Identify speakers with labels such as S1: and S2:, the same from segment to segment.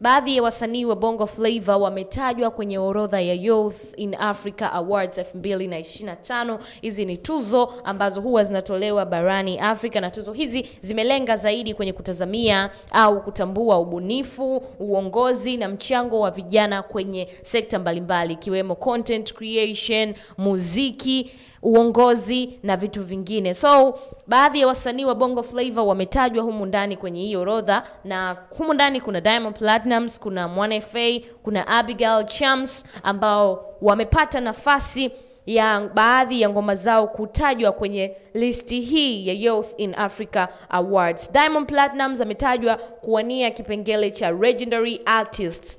S1: Baadhi ya wasanii wa Bongo Flava wametajwa kwenye orodha ya Youth in Africa Awards 2025. Hizi ni tuzo ambazo huwa zinatolewa barani Afrika, na tuzo hizi zimelenga zaidi kwenye kutazamia au kutambua ubunifu, uongozi na mchango wa vijana kwenye sekta mbalimbali ikiwemo content creation, muziki, uongozi na vitu vingine. So baadhi ya wasanii wa Bongo Flava wametajwa humu ndani kwenye hii orodha, na humu ndani kuna Diamond Platnumz, kuna Mwana FA, kuna Abigail Chams ambao wamepata nafasi ya baadhi ya ngoma zao kutajwa kwenye listi hii ya Youth in Africa Awards. Diamond Platnumz ametajwa kuwania kipengele cha Legendary Artists.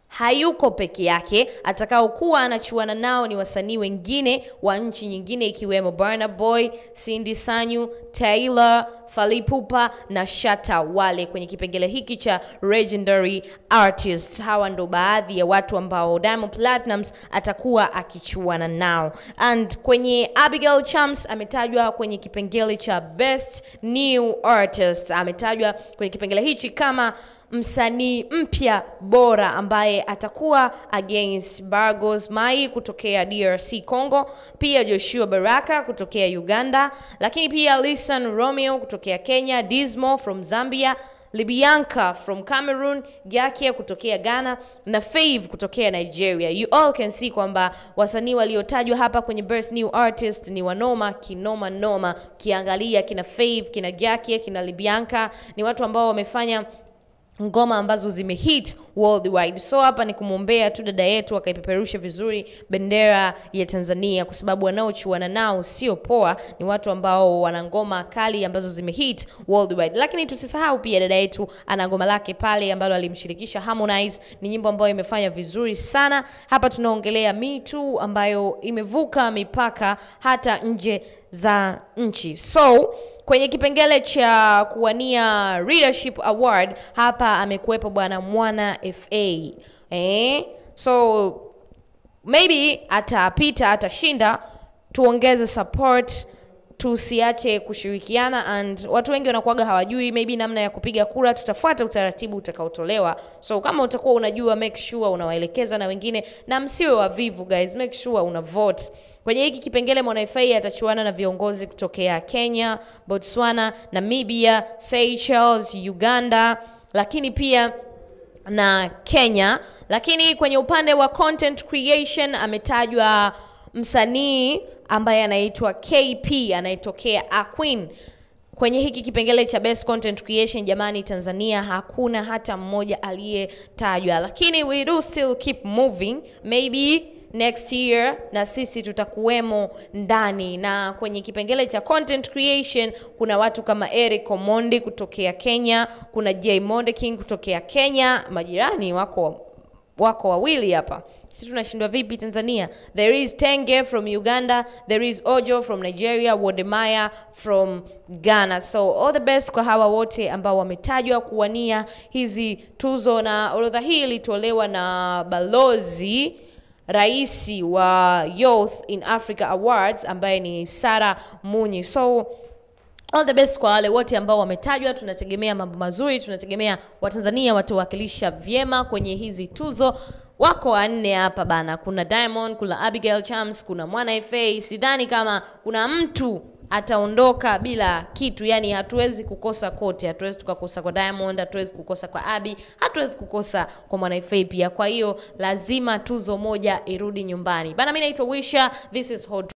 S1: Hayuko peke yake, atakao kuwa anachuana nao ni wasanii wengine wa nchi nyingine ikiwemo Burna Boy, Cindy Sanyu, Taylor, Fally Ipupa na Shatta Wale kwenye kipengele hiki cha Legendary Artists. Hawa ndo baadhi ya watu ambao Diamond Platnumz atakuwa akichuana nao. And kwenye Abigail Chams ametajwa kwenye kipengele cha Best New Artist. Ametajwa kwenye kipengele hichi kama msanii mpya bora ambaye atakuwa against Bargos Mai kutokea DRC Congo, pia Joshua Baraka kutokea Uganda, lakini pia Lisan Romeo kutokea Kenya, Dismo from Zambia, Libianka from Cameroon, Gyakia kutokea Ghana na Fave kutokea Nigeria. You all can see kwamba wasanii waliotajwa hapa kwenye Best New Artist ni wanoma kinoma noma. Kiangalia kina Fave, kina Gyakia, kina Libianka ni watu ambao wamefanya ngoma ambazo zimehit worldwide. So hapa ni kumuombea tu dada yetu akaipeperusha vizuri bendera ya Tanzania, kwa sababu wanaochuana nao sio poa, ni watu ambao wana ngoma kali ambazo zimehit worldwide. Lakini tusisahau pia dada yetu ana ngoma lake pale ambalo alimshirikisha Harmonize, ni nyimbo ambayo imefanya vizuri sana. Hapa tunaongelea Me Too ambayo imevuka mipaka hata nje za nchi. So kwenye kipengele cha kuwania Leadership Award hapa amekuwepo bwana Mwana FA. So maybe atapita, atashinda. Tuongeze support, tusiache kushirikiana. And watu wengi wanakuaga hawajui maybe namna ya kupiga kura. Tutafuata utaratibu utakaotolewa. So kama utakuwa unajua, make sure unawaelekeza na wengine, na msiwe wavivu guys, make sure una vote. Kwenye hiki kipengele Mwana FA atachuana na viongozi kutokea Kenya, Botswana, Namibia, Seychelles, Uganda, lakini pia na Kenya. Lakini kwenye upande wa content creation ametajwa msanii ambaye anaitwa KP, anayetokea Aqueen. Kwenye hiki kipengele cha Best Content Creation jamani, Tanzania hakuna hata mmoja aliyetajwa. Lakini we do still keep moving, maybe next year na sisi tutakuwemo ndani. Na kwenye kipengele cha content creation kuna watu kama Eric Omondi kutokea Kenya, kuna Jay Monde King kutokea Kenya, majirani wako wawili hapa. Sisi tunashindwa vipi Tanzania? There is Tenge from Uganda, there is Ojo from Nigeria, Wodemaya from Ghana. So all the best kwa hawa wote ambao wametajwa kuwania hizi tuzo, na orodha hii ilitolewa na balozi raisi wa Youth in Africa Awards ambaye ni Sarah Munyi. So all the best kwa wale wote ambao wametajwa. Tunategemea mambo mazuri, tunategemea Watanzania watawakilisha vyema kwenye hizi tuzo. Wako wanne hapa bana, kuna Diamond, kuna Abigail Chams, kuna Mwana FA. Sidhani kama kuna mtu ataondoka bila kitu, yani hatuwezi kukosa kote. Hatuwezi tukakosa kwa Diamond, hatuwezi kukosa kwa Abi, hatuwezi kukosa kwa Mwana FA pia. Kwa hiyo lazima tuzo moja irudi nyumbani bana. Mimi naitwa Wisha, this is Hot